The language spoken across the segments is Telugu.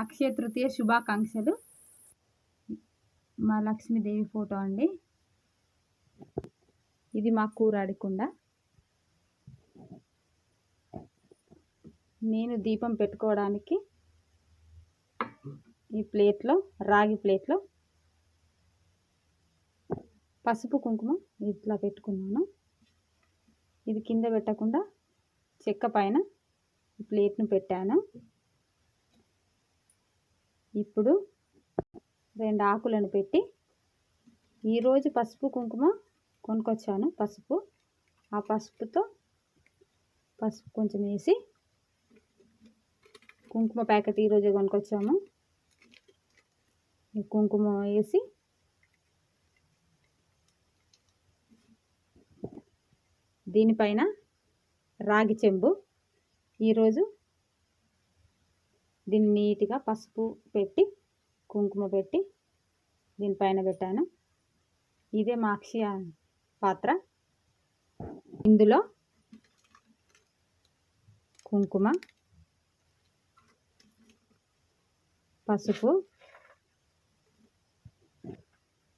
అక్షయ తృతీయ శుభాకాంక్షలు. మా లక్ష్మీదేవి ఫోటో అండి. ఇది మా కూరాడి కుండ. నేను దీపం పెట్టుకోవడానికి ఈ ప్లేట్లో, రాగి ప్లేట్లో పసుపు కుంకుమ ఇట్లా పెట్టుకున్నాను. ఇది కింద పెట్టకుండా చెక్క పైన ఈ ప్లేట్ను పెట్టాను. ఇప్పుడు 2 ఆకులను పెట్టి, ఈరోజు పసుపు కుంకుమ కొనుక్కొచ్చాను. ఆ పసుపుతో పసుపు కొంచెం వేసి, కుంకుమ ప్యాకెట్ ఈరోజే కొనుక్కొచ్చాము. ఈ కుంకుమ వేసి దీనిపైన రాగి చెంబు, ఈరోజు దీన్ని నీట్గా పసుపు పెట్టి కుంకుమ పెట్టి దీనిపైన పెట్టాను. ఇదే మా అక్షయ పాత్ర. ఇందులో కుంకుమ, పసుపు,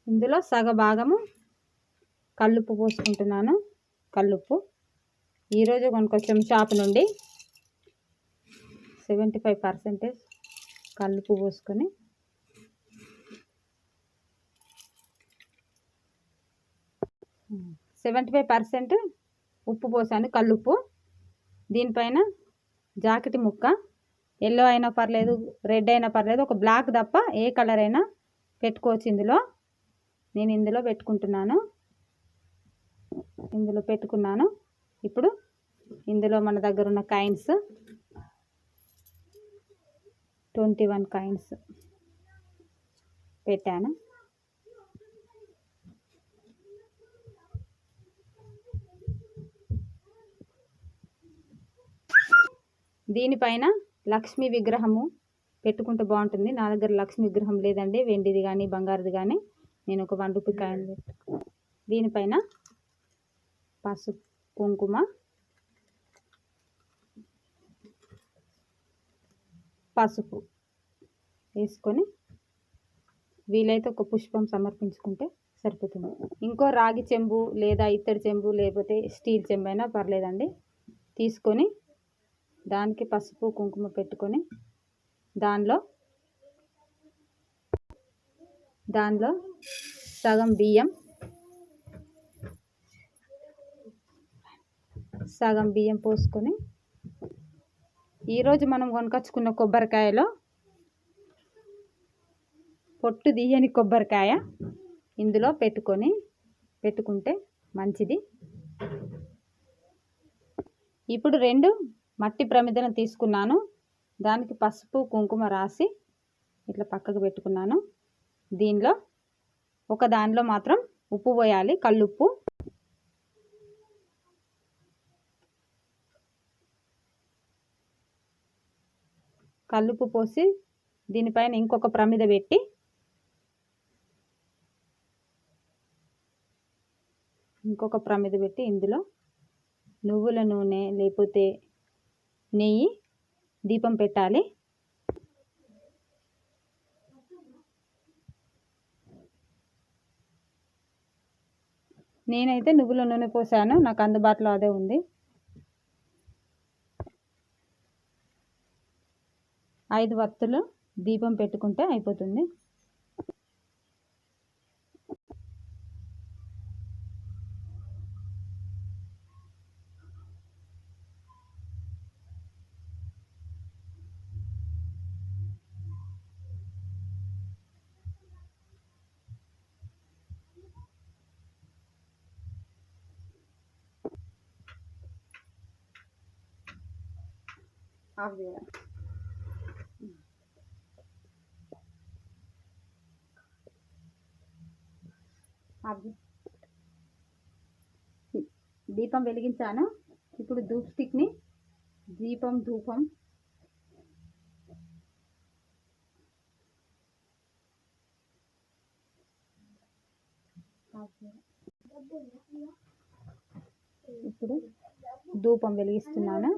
ఇందులో సగ భాగము కల్లుప్పు పోసుకుంటున్నాను. కల్లుప్పు ఈరోజు కొనుక్కొచ్చాము షాప్ నుండి. 75% కల్లుప్పు పోసుకొని ఉప్పు పోసాను, కల్లుప్పు. దీనిపైన జాకెట్ ముక్క, ఎల్లో అయినా పర్లేదు, రెడ్ అయినా పర్లేదు, ఒక బ్లాక్ తప్ప ఏ కలర్ అయినా పెట్టుకోవచ్చు. నేను ఇందులో పెట్టుకుంటున్నాను. ఇందులో పెట్టుకున్నాను. ఇప్పుడు ఇందులో మన దగ్గర ఉన్న కాయిన్స్ 21 కాయిన్స్ పెట్టాను. దీనిపైన లక్ష్మీ విగ్రహము పెట్టుకుంటే బాగుంటుంది. నా దగ్గర లక్ష్మీ విగ్రహం లేదండి, వెండిది కానీ బంగారుది కానీ. నేను ఒక 1 రూపీ కాయిన్ పెట్టుకున్నాను. దీనిపైన పసుపు కుంకుమ, పసుపు వేసుకొని వీలైతే ఒక పుష్పం సమర్పించుకుంటే సరిపోతుంది. ఇంకో రాగి చెంబు లేదా ఇత్తడి చెంబు లేకపోతే స్టీల్ చెంబు అయినా పర్లేదండి తీసుకొని, దానికి పసుపు కుంకుమ పెట్టుకొని దానిలో సగం బియ్యం పోసుకొని, ఈరోజు మనం కొనుకొచ్చుకున్న కొబ్బరికాయలో పొట్టు తీయని కొబ్బరికాయ ఇందులో పెట్టుకుంటే మంచిది. ఇప్పుడు 2 మట్టి ప్రమిదలను తీసుకున్నాను. దానికి పసుపు కుంకుమ రాసి ఇట్లా పక్కకు పెట్టుకున్నాను. ఒక దానిలో మాత్రం ఉప్పు పోయాలి, కల్లుప్పు. కల్లుప్పు పోసి దీనిపైన ఇంకొక ప్రమిద పెట్టి ఇందులో నువ్వుల నూనె లేకపోతే నెయ్యి దీపం పెట్టాలి. నేనైతే నువ్వుల నూనె పోసాను, నాకు అందుబాటులో అదే ఉంది. 5 వత్తులు దీపం పెట్టుకుంటే అయిపోతుంది. దీపం వెలిగించాను. ఇప్పుడు ధూప్ స్టిక్ని ధూపం ఇప్పుడు ధూపం వెలిగిస్తున్నాను.